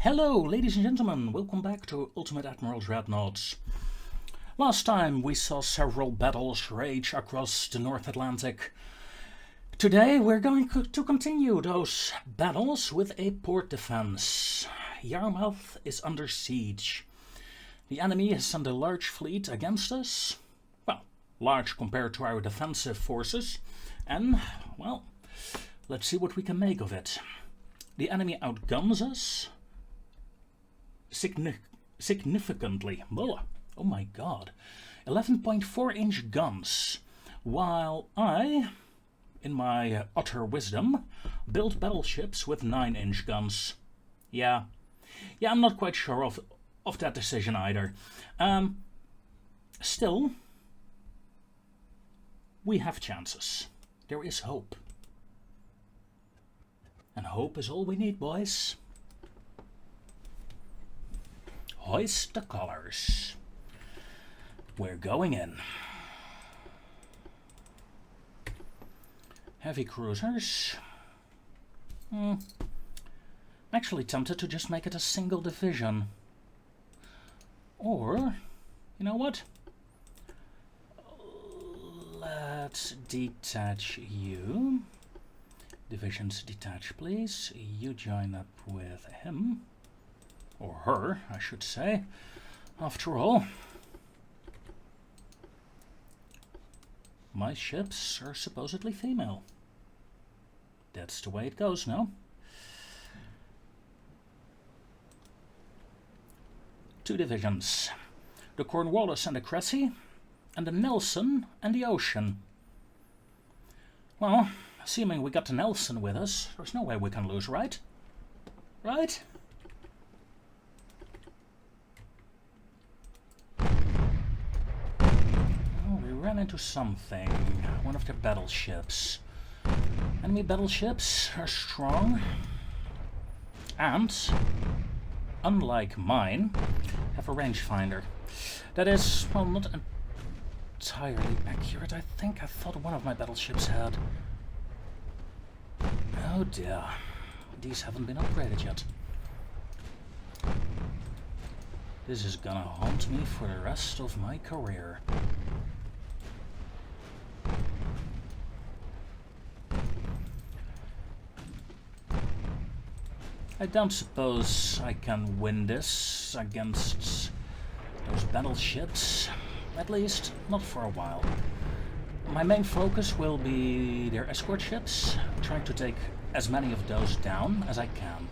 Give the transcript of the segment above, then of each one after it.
Hello, ladies and gentlemen, welcome back to Ultimate Admiral Dreadnoughts. Last time we saw several battles rage across the North Atlantic. Today we're going to continue those battles with a port defense. Yarmouth is under siege. The enemy has sent a large fleet against us. Well, large compared to our defensive forces. And, well, let's see what we can make of it. The enemy outguns us significantly. Oh my god. 11.4-inch guns. While I, in my utter wisdom, built battleships with 9-inch guns. Yeah, I'm not quite sure of that decision either. Still, we have chances. There is hope. And hope is all we need, boys. Hoist the colors. We're going in. Heavy cruisers. I'm actually tempted to just make it a single division. Or, you know what? Let's detach you. Divisions detach, please. You join up with him. Or her, I should say. After all, my ships are supposedly female. That's the way it goes now. 2 divisions. The Cornwallis and the Cressy, and the Nelson and the Ocean. Well, assuming we got the Nelson with us, there's no way we can lose, right? Right? Oh, we ran into something. One of their battleships. Enemy battleships are strong. And, unlike mine, have a rangefinder. That is, well, not entirely accurate. I thought one of my battleships had. Oh dear. These haven't been upgraded yet. This is gonna haunt me for the rest of my career. I don't suppose I can win this against those battleships. At least, not for a while. My main focus will be their escort ships, trying to take as many of those down as I can.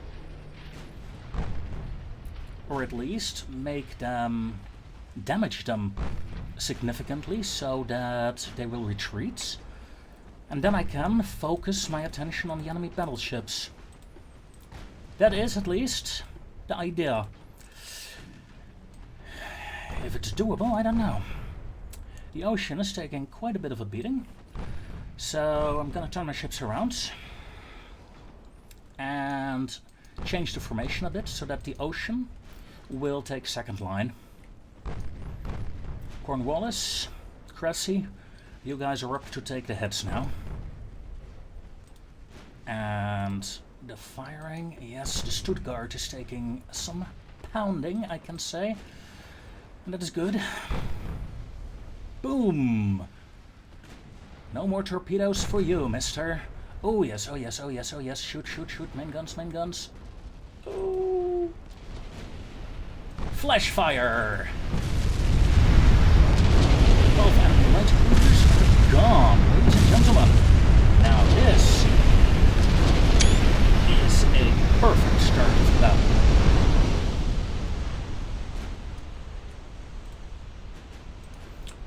Or at least make them, damage them significantly so that they will retreat. And then I can focus my attention on the enemy battleships. That is, at least, the idea. If it's doable, I don't know. The Ocean is taking quite a bit of a beating, so I'm gonna turn my ships around and change the formation a bit so that the Ocean will take second line. Cornwallis, Cressy, you guys are up to take the heads now. And the firing, yes, the Stuttgart is taking some pounding, I can say. And that is good. Boom! No more torpedoes for you, mister. Oh yes, oh yes, oh yes, oh yes. Shoot, shoot, shoot. Main guns, main guns. Oh! Flash fire! Both enemy light cruisers are gone, ladies and gentlemen. Now this is a perfect start of the battle.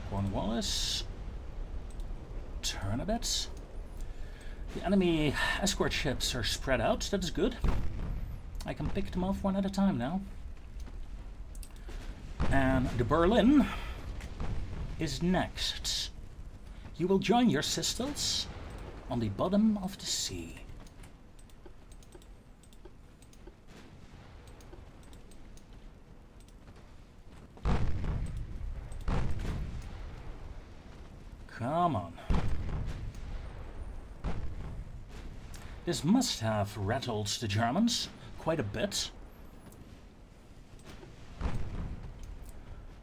Cornwallis, turn a bit. The enemy escort ships are spread out, that is good. I can pick them off one at a time now. And the Berlin is next. You will join your sisters on the bottom of the sea. Come on. This must have rattled the Germans quite a bit.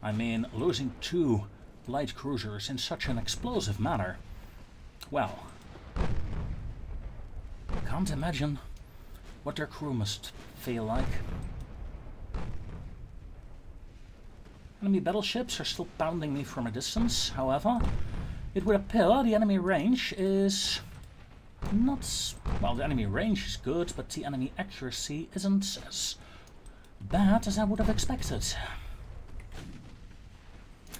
I mean, losing 2 light cruisers in such an explosive manner. Well, can't imagine what their crew must feel like. Enemy battleships are still pounding me from a distance, however, it would appear the enemy range is not... well, the enemy range is good, but the enemy accuracy isn't as bad as I would have expected.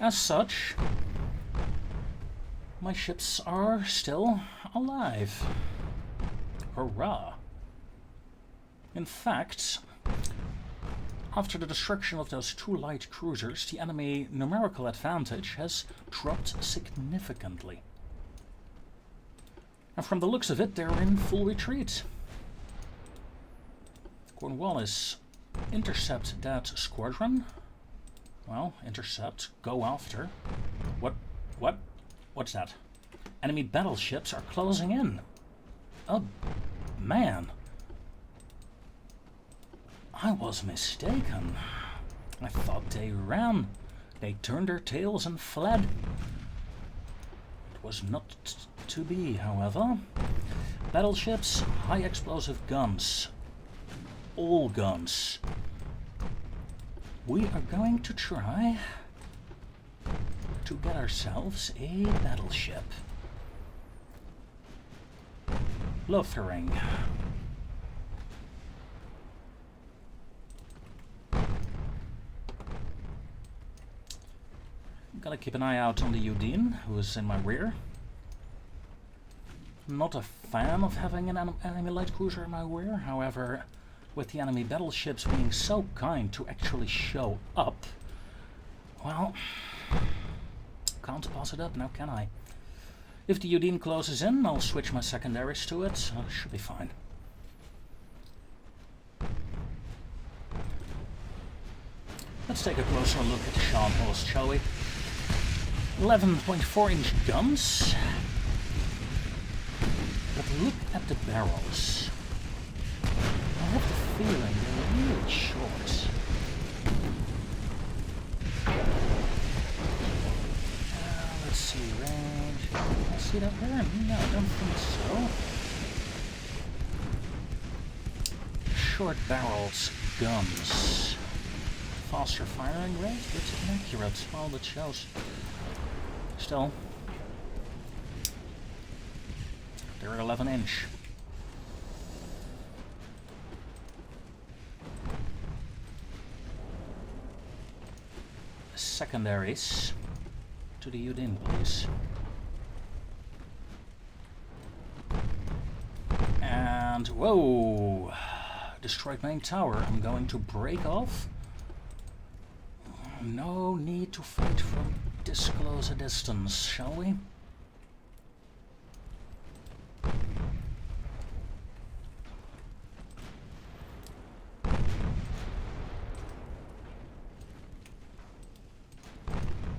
As such, my ships are still alive. Hurrah! In fact, after the destruction of those 2 light cruisers, the enemy numerical advantage has dropped significantly. And from the looks of it, they're in full retreat. Cornwallis, intercept that squadron. Well, intercept, go after. What's that? Enemy battleships are closing in. Oh, man. I was mistaken. I thought they ran. They turned their tails and fled. It was not to be, however. Battleships, high explosive guns. All guns. We are going to try to get ourselves a battleship. Lothering. Gotta keep an eye out on the UAD, who is in my rear. Not a fan of having an enemy light cruiser in my rear, however, with the enemy battleships being so kind to actually show up, well, can't pass it up now, can I? If the UAD closes in, I'll switch my secondaries to it. Should be fine. Let's take a closer look at the Scharnhorst, shall we? 11.4-inch guns. But look at the barrels. I have the feeling they're really short. Let's see, range. See that there? No, I don't think so. Short barrels, guns. Faster firing rate, but inaccurate. Well, that shows. Still, they're 11-inch. Secondaries to the UAD, please. And whoa! Destroyed main tower. I'm going to break off. No need to fight from this close a distance, shall we?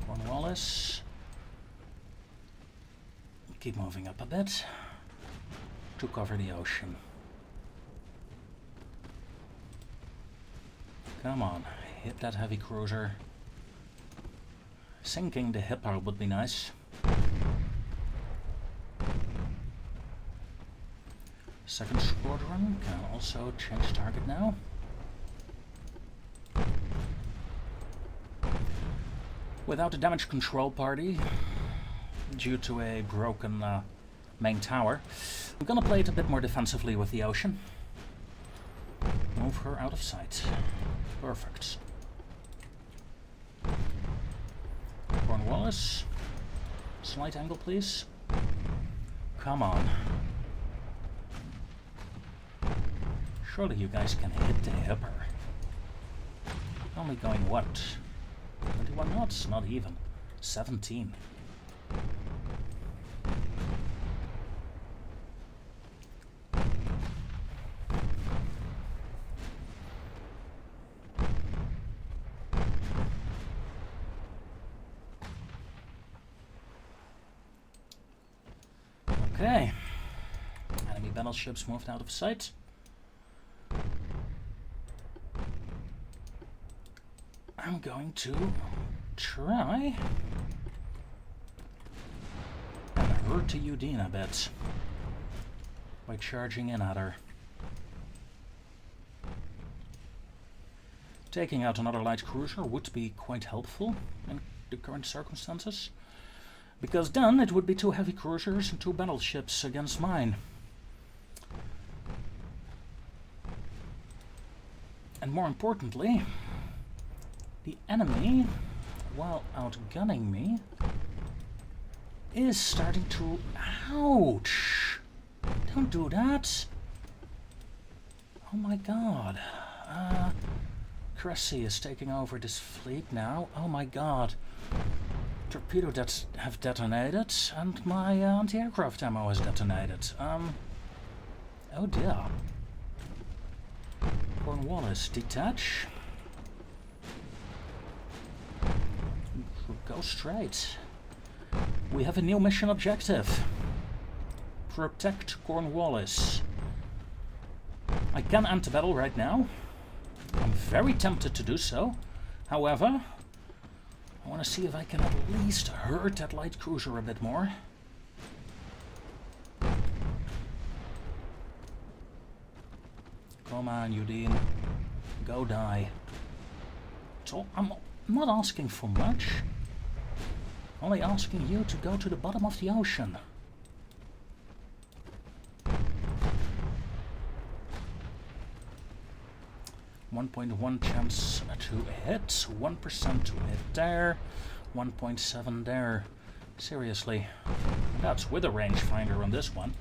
Cornwallis. Keep moving up a bit to cover the ocean. Come on, hit that heavy cruiser. Sinking the Hippo would be nice. Second squadron can also change target now. Without a damage control party, due to a broken main tower, I'm gonna play it a bit more defensively with the ocean. Move her out of sight. Perfect. Cornwallis, slight angle please. Come on. Surely you guys can hit the Hipper. Only going what? 21 knots? Not even. 17. Okay. Enemy battleships moved out of sight. I'm going to try and hurt the UAD a bit by charging in at her. Taking out another light cruiser would be quite helpful in the current circumstances, because then it would be 2 heavy cruisers and 2 battleships against mine. And more importantly, the enemy, while outgunning me, is starting to... Ouch! Don't do that! Oh my god. Cressy is taking over this fleet now. Oh my god. Torpedoes have detonated, and my anti-aircraft ammo has detonated. Oh dear. Cornwallis, detach. Go straight. We have a new mission objective. Protect Cornwallis. I can end the battle right now. I'm very tempted to do so. However, I want to see if I can at least hurt that light cruiser a bit more. Come on, UAD. Go die. So I'm not asking for much. Only asking you to go to the bottom of the ocean. .1 chance to hit, 1% to hit there, 1.7 there. Seriously, that's with a rangefinder on this one.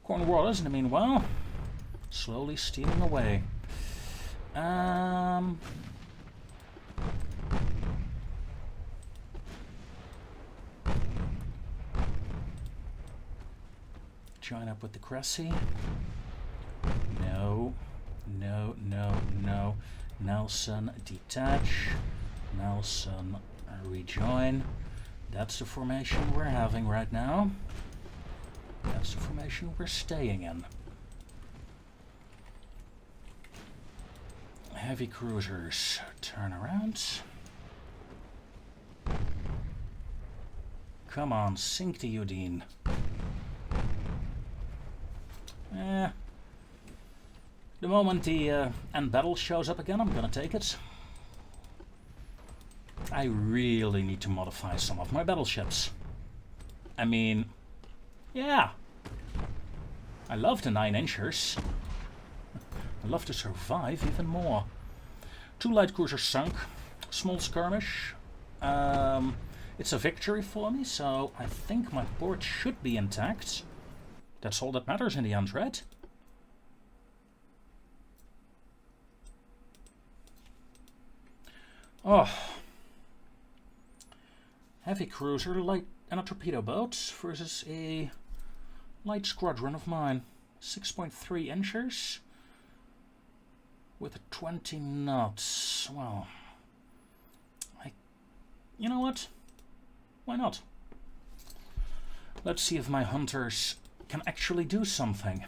Cornwallis, in the meanwhile, slowly steaming away. Join up with the Cressy. No. No, no, no. Nelson, detach. Nelson, rejoin. That's the formation we're having right now. That's the formation we're staying in. Heavy cruisers, turn around. Come on, sink the UAD. The moment the end battle shows up again, I'm gonna take it. I really need to modify some of my battleships. I mean, yeah. I love the 9-inchers. I love to survive even more. 2 light cruisers sunk. Small skirmish. It's a victory for me, so I think my port should be intact. That's all that matters in the end, right? Oh. Heavy cruiser, light and a torpedo boat versus a light squadron of mine. 6.3 inchers with 20 knots. Well, you know what? Why not? Let's see if my hunters can actually do something.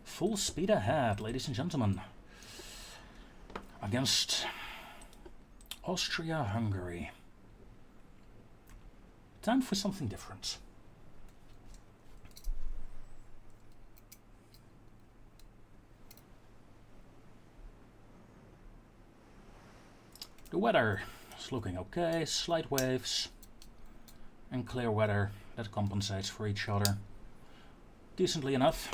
Full speed ahead, ladies and gentlemen. Against Austria-Hungary. Time for something different. The weather is looking okay, slight waves and clear weather that compensates for each other decently enough.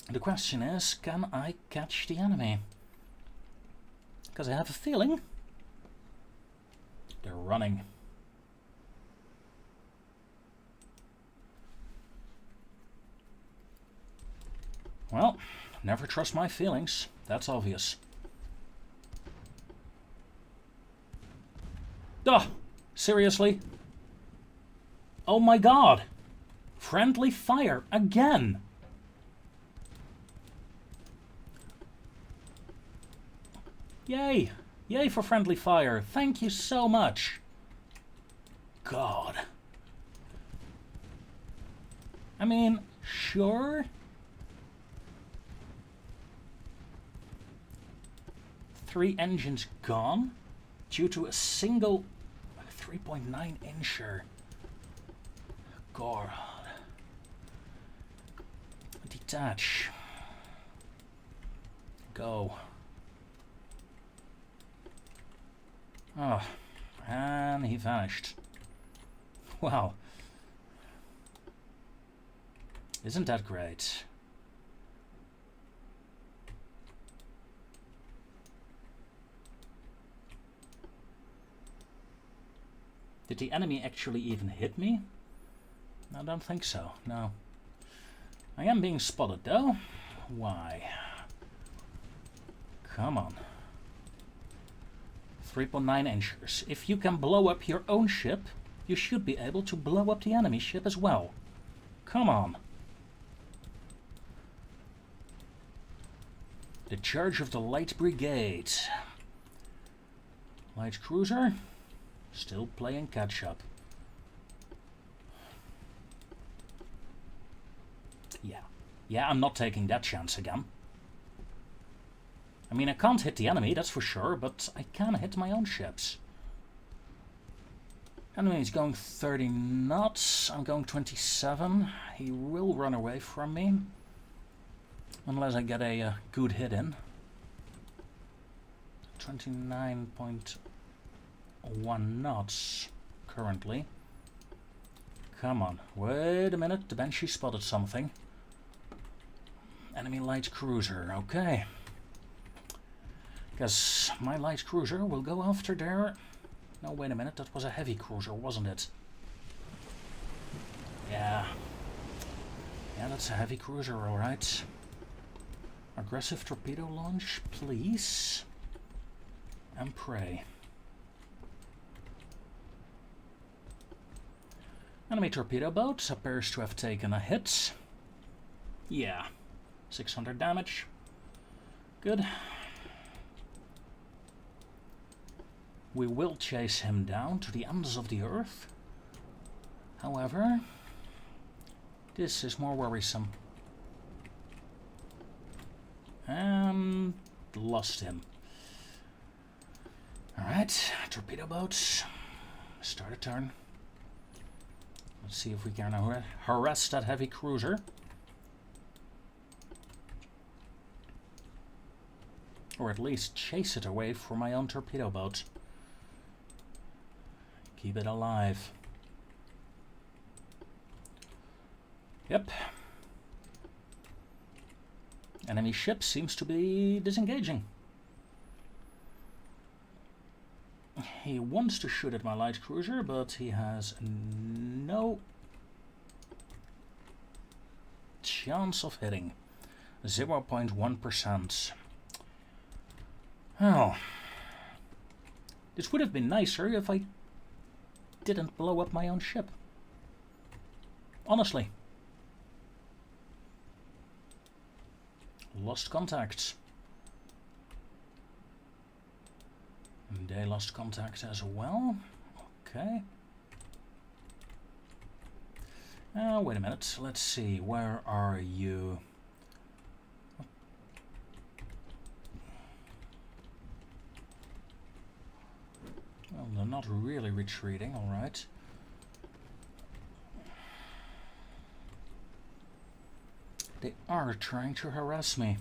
The question is, can I catch the enemy? Because I have a feeling they're running. Well, never trust my feelings, that's obvious. Ugh, seriously? Oh my god! Friendly fire again! Yay! Yay for friendly fire! Thank you so much! God. I mean, sure. 3 engines gone due to a single 3.9 incher. God. Detach. Go. Oh, and he vanished. Wow. Isn't that great? Did the enemy actually even hit me? I don't think so, no. I am being spotted though. Why? Come on. 3.9 inches. If you can blow up your own ship, you should be able to blow up the enemy ship as well. Come on. The charge of the Light Brigade. Light cruiser. Still playing catch up. Yeah, I'm not taking that chance again. I mean, I can't hit the enemy, that's for sure, but I can hit my own ships. Enemy is going 30 knots, I'm going 27. He will run away from me. Unless I get a good hit in. 29.1 knots currently. Come on, wait a minute, the Banshee spotted something. Enemy light cruiser, okay. Guess my light cruiser will go after their... No, wait a minute, that was a heavy cruiser, wasn't it? Yeah, that's a heavy cruiser, alright. Aggressive torpedo launch, please. And pray. Enemy torpedo boat appears to have taken a hit. Yeah, 600 damage. Good. We will chase him down to the ends of the earth. However, this is more worrisome. And lost him. Alright, torpedo boats. Start a turn. Let's see if we can harass that heavy cruiser. Or at least chase it away from my own torpedo boat. Keep it alive. Yep. Enemy ship seems to be disengaging. He wants to shoot at my light cruiser, but he has no chance of hitting. 0.1%. Oh. This would have been nicer if I didn't blow up my own ship. Honestly. Lost contact. And they lost contact as well. Okay. Wait a minute. Let's see. Where are you? Well, they're not really retreating, alright. They are trying to harass me.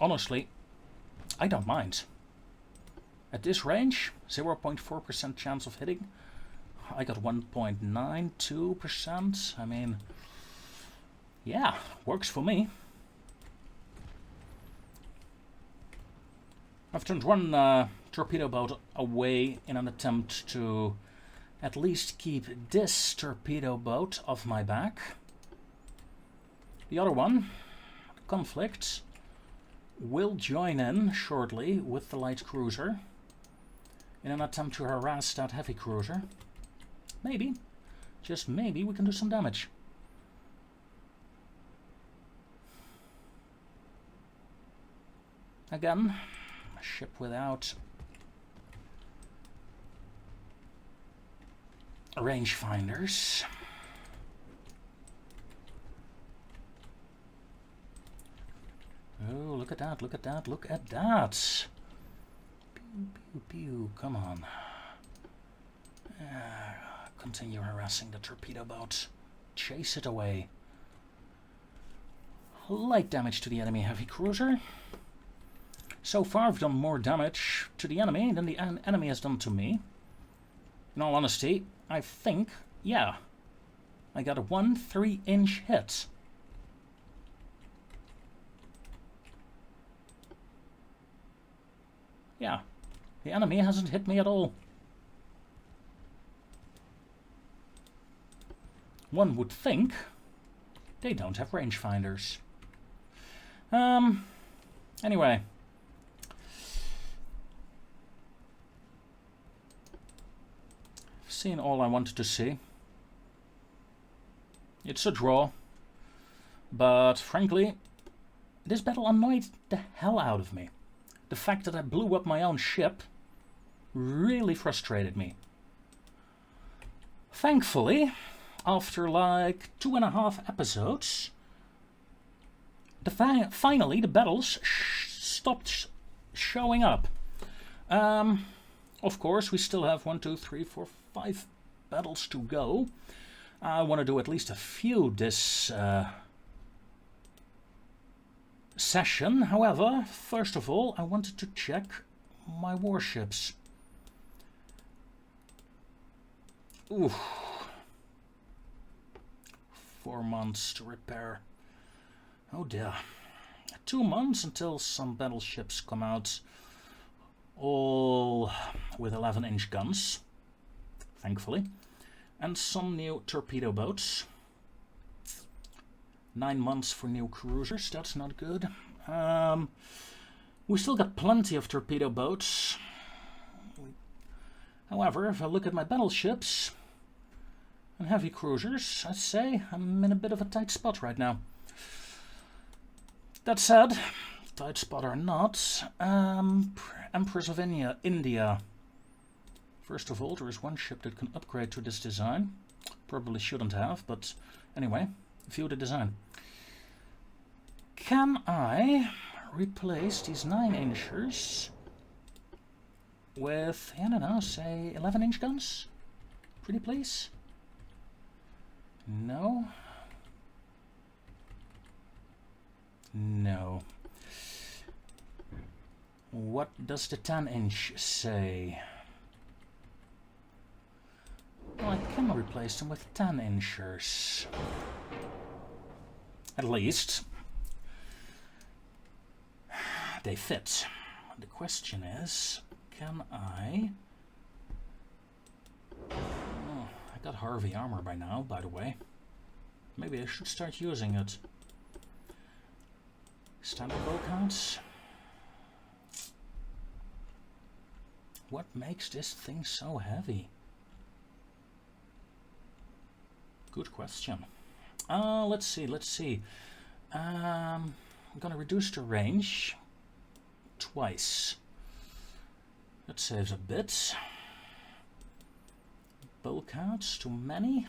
Honestly, I don't mind. At this range, 0.4% chance of hitting. I got 1.92%. I mean, yeah, works for me. I've turned one torpedo boat away in an attempt to at least keep this torpedo boat off my back. The other one, Conflict, will join in shortly with the light cruiser in an attempt to harass that heavy cruiser. Maybe, just maybe, we can do some damage. Again, a ship without rangefinders. Oh, look look at that, look at that, look at that. Pew, pew, pew, come on. Continue harassing the torpedo boat. Chase it away. Light damage to the enemy heavy cruiser. So far I've done more damage to the enemy than the enemy has done to me. In all honesty, I think, yeah, I got a 1 3-inch hit. Yeah, the enemy hasn't hit me at all. One would think they don't have rangefinders. Anyway. Seen all I wanted to see. It's a draw. But frankly, this battle annoyed the hell out of me. The fact that I blew up my own ship really frustrated me. Thankfully, after like 2.5 episodes, finally the battles stopped showing up. Of course, we still have 1, 2, 3, 4, 5 battles to go. I want to do at least a few this session. However, first of all, I wanted to check my warships. Ooh. 4 months to repair. Oh dear. 2 months until some battleships come out. All with 11-inch guns, thankfully. And some new torpedo boats. 9 months for new cruisers, that's not good. We still got plenty of torpedo boats. However, if I look at my battleships and heavy cruisers, I'd say I'm in a bit of a tight spot right now. That said, tight spot or not, Empress of India. First of all, there is one ship that can upgrade to this design. Probably shouldn't have, but anyway, view the design. Can I replace these 9-inchers with, I don't know, say 11-inch guns? Pretty please? No. No. What does the 10-inch say? Well, I can replace them with 10-inchers. At least they fit. The question is, can I... Oh, I got Harvey armor by now, by the way. Maybe I should start using it. Standard bow counts. What makes this thing so heavy? Good question. Let's see. I'm gonna reduce the range twice. That saves a bit. Bow counts too many.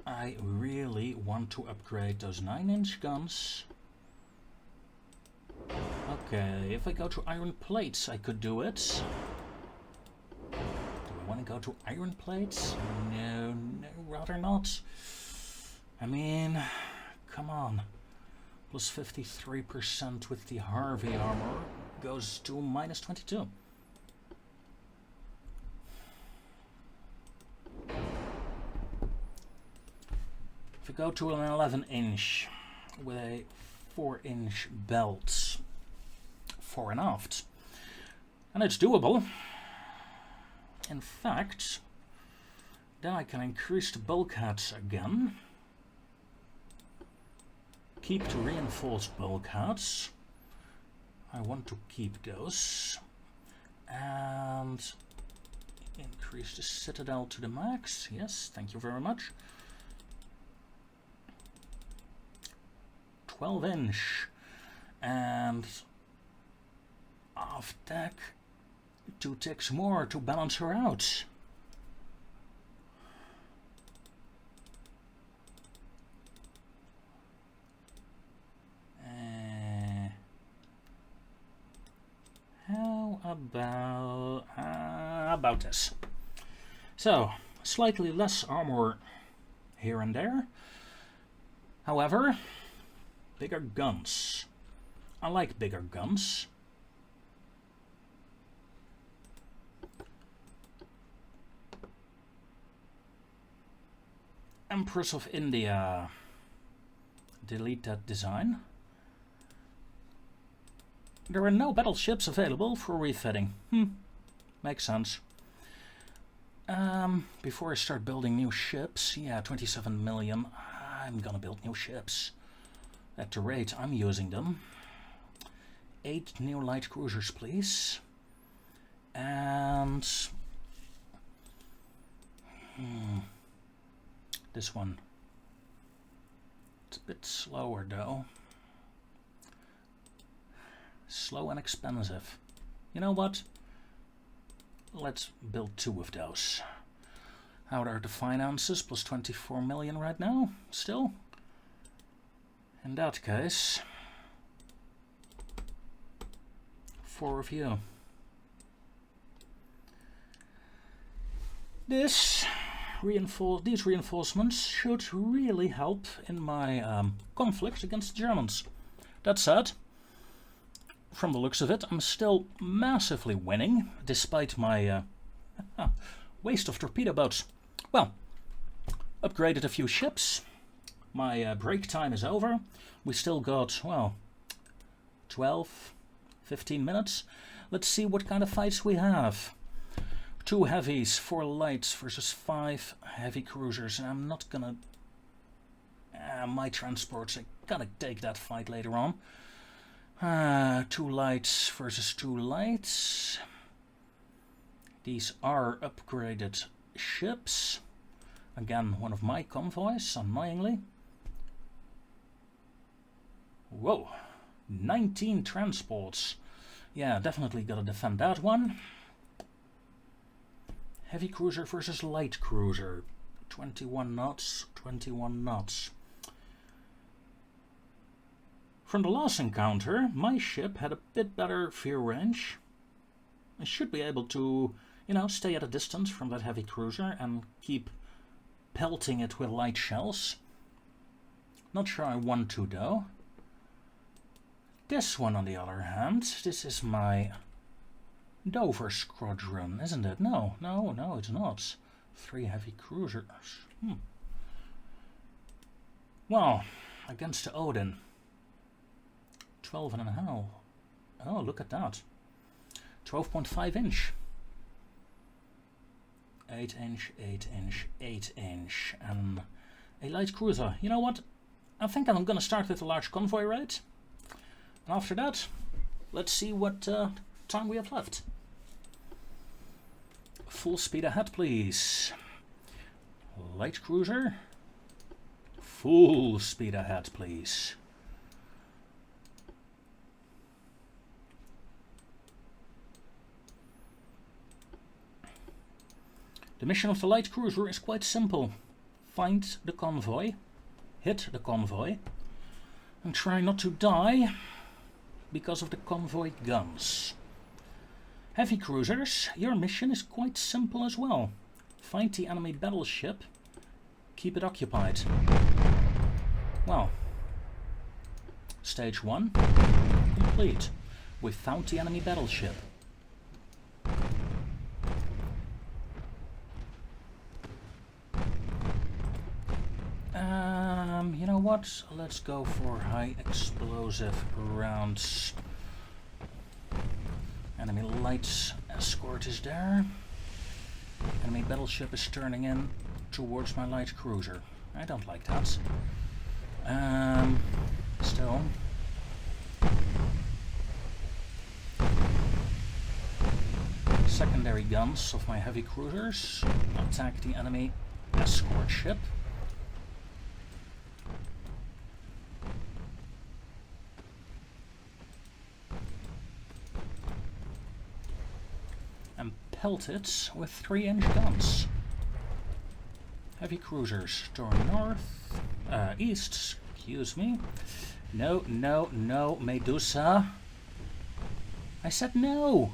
I really want to upgrade those 9-inch guns. Okay, if I go to iron plates, I could do it. Do I want to go to iron plates? No, rather not. I mean, come on. Plus 53% with the Harvey armor goes to minus 22. If I go to an 11-inch with a 4-inch belt, fore and aft, and it's doable. In fact, then I can increase the bulkheads again. Keep the reinforced bulkheads. I want to keep those. And increase the citadel to the max. Yes, thank you very much. 12-inch. And off deck 2 ticks more to balance her out. about this. So, slightly less armor here and there. However, bigger guns. I like bigger guns. Empress of India. Delete that design. There are no battleships available for refitting. Makes sense. Before I start building new ships, yeah, 27 million. I'm gonna build new ships. At the rate I'm using them. 8 new light cruisers, please. And this one. It's a bit slower though. Slow and expensive. You know what? Let's build 2 of those. How are the finances? Plus 24 million right now, still. In that case, 4 of you. These reinforcements should really help in my conflict against the Germans. That said, from the looks of it, I'm still massively winning, despite my waste of torpedo boats. Well, upgraded a few ships. My break time is over. We still got, well, 12, 15 minutes. Let's see what kind of fights we have. 2 heavies, 4 lights versus 5 heavy cruisers. And I'm not gonna... my transports, I gotta take that fight later on. 2 lights versus 2 lights. These are upgraded ships. Again, one of my convoys, annoyingly. Whoa, 19 transports. Yeah, definitely gotta defend that one. Heavy cruiser versus light cruiser. 21 knots, 21 knots. From the last encounter, my ship had a bit better veer range. I should be able to, you know, stay at a distance from that heavy cruiser and keep pelting it with light shells. Not sure I want to though. This one, on the other hand, this is my Dover squadron, isn't it? No, it's not. 3 heavy cruisers. Well, against the Odin. 12.5. Oh, look at that. 12.5 inch. 8 inch, 8 inch, 8 inch. And a light cruiser. You know what? I think I'm going to start with a large convoy raid. And after that, let's see what time we have left. Full speed ahead, please. Light cruiser. Full speed ahead, please. The mission of the light cruiser is quite simple. Find the convoy, hit the convoy, and try not to die because of the convoy guns. Heavy cruisers, your mission is quite simple as well. Find the enemy battleship, keep it occupied. Well, stage 1 complete. We found the enemy battleship. You know what? Let's go for high explosive rounds. Enemy light escort is there. Enemy battleship is turning in towards my light cruiser. I don't like that. Still. Secondary guns of my heavy cruisers attack the enemy escort ship. Pelt it with 3-inch guns. Heavy cruisers toward north, east, excuse me. No, Medusa. I said no.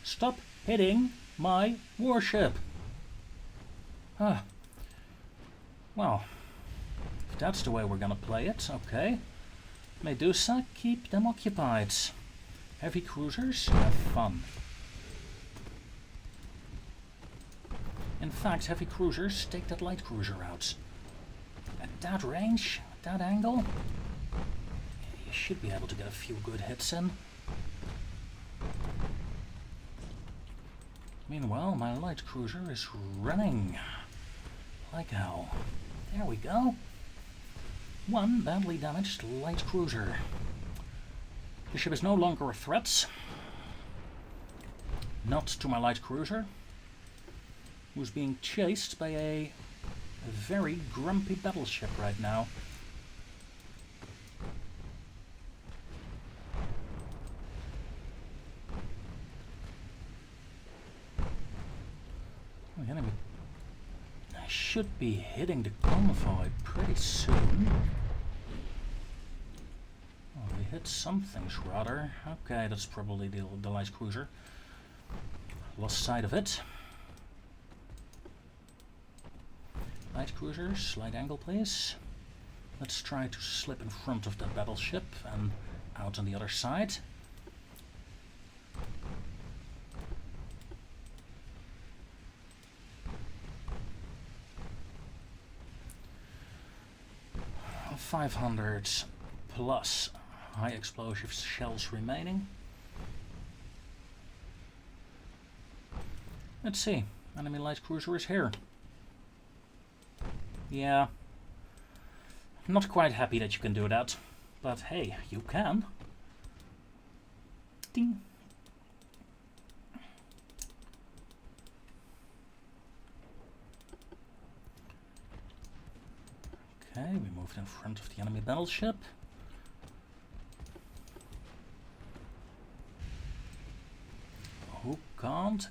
Stop hitting my warship! Ah. Well, if that's the way we're gonna play it, okay. Medusa, keep them occupied. Heavy cruisers, have fun. In fact, heavy cruisers, take that light cruiser out. At that range, at that angle, you should be able to get a few good hits in. Meanwhile, my light cruiser is running like hell. There we go. One badly damaged light cruiser. The ship is no longer a threat. Not to my light cruiser, who's being chased by a very grumpy battleship right now. The enemy should be hitting the convoy pretty soon. Oh, we hit some things rather. Okay, that's probably the light cruiser. Lost sight of it. Light cruisers, slight angle please. Let's try to slip in front of that battleship and out on the other side. .500 plus high explosive shells remaining. Let's see, enemy light cruiser is here. Yeah, I'm not quite happy that you can do that, but hey, you can. Ding. Okay, we moved in front of the enemy battleship. Who can't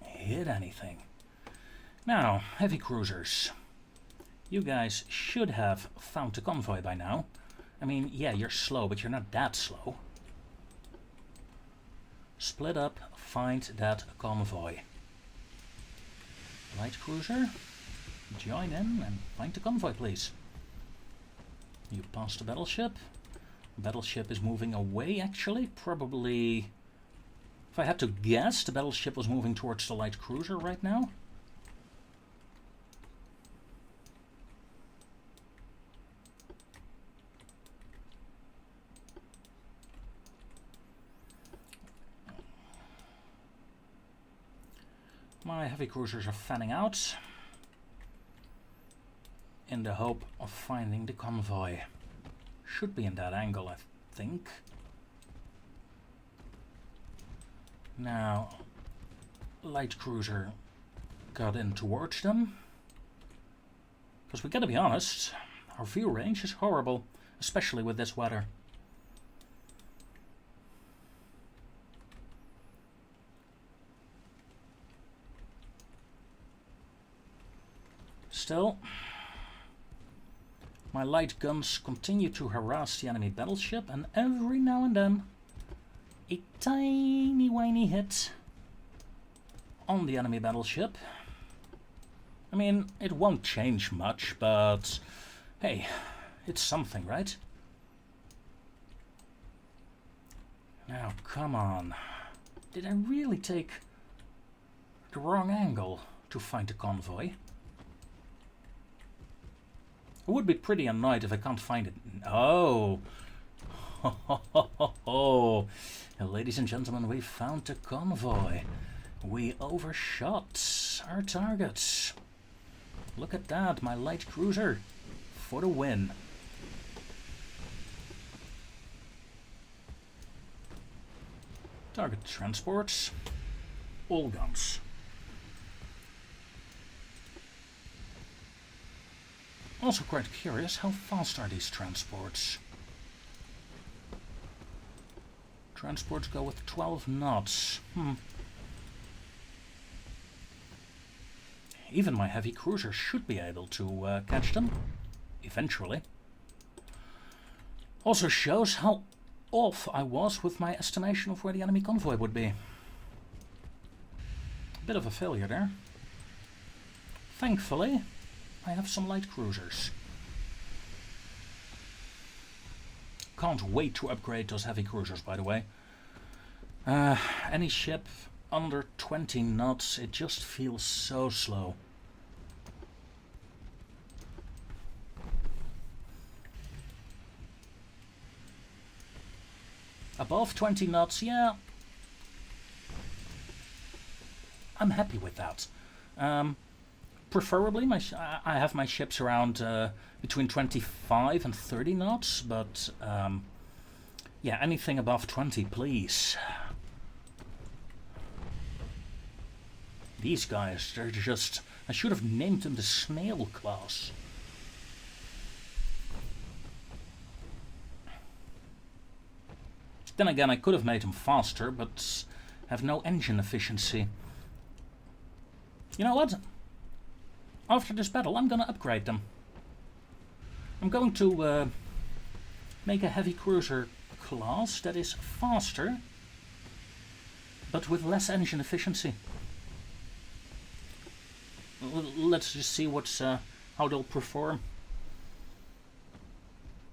hit anything? Now, heavy cruisers. You guys should have found the convoy by now. I mean, yeah, you're slow, but you're not that slow. Split up, find that convoy. Light cruiser, join in and find the convoy, please. You passed the battleship. Battleship is moving away, actually. Probably, if I had to guess, the battleship was moving towards the light cruiser right now. My heavy cruisers are fanning out in the hope of finding the convoy. Should be in that angle, I think. Now, light cruiser got in towards them. Because we gotta be honest, our view range is horrible, especially with this weather. Still, my light guns continue to harass the enemy battleship, and every now and then a tiny whiny hit on the enemy battleship. I mean, it won't change much, but hey, it's something, right? Now, come on. Did I really take the wrong angle to find the convoy? I would be pretty annoyed if I can't find it. Oh! Ladies and gentlemen, we found the convoy. We overshot our targets. Look at that, my light cruiser for the win. Target transports, all guns. Also quite curious, how fast are these transports? Transports go with 12 knots. Even my heavy cruiser should be able to catch them, eventually. Also shows how off I was with my estimation of where the enemy convoy would be. Bit of a failure there. Thankfully, I have some light cruisers. Can't wait to upgrade those heavy cruisers, by the way. Any ship under 20 knots, it just feels so slow. Above 20 knots, yeah. I'm happy with that. Preferably, I have my ships around between 25 and 30 knots, but yeah, anything above 20, please. These guys, they're just... I should have named them the snail class. Then again, I could have made them faster, but have no engine efficiency. You know what? After this battle, I'm gonna upgrade them. I'm going to make a heavy cruiser class that is faster, but with less engine efficiency. Let's just see how they'll perform.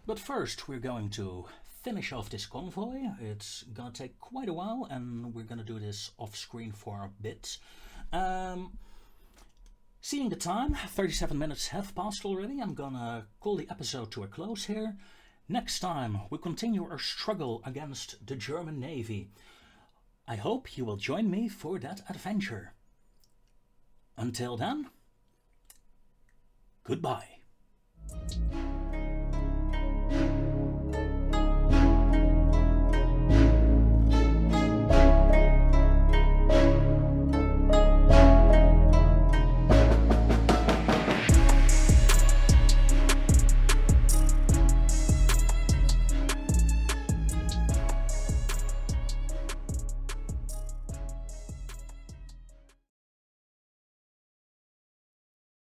But first, we're going to finish off this convoy. It's gonna take quite a while, and we're gonna do this off screen for a bit. Seeing the time, 37 minutes have passed already. I'm gonna call the episode to a close here. Next time, we continue our struggle against the German Navy. I hope you will join me for that adventure. Until then, goodbye.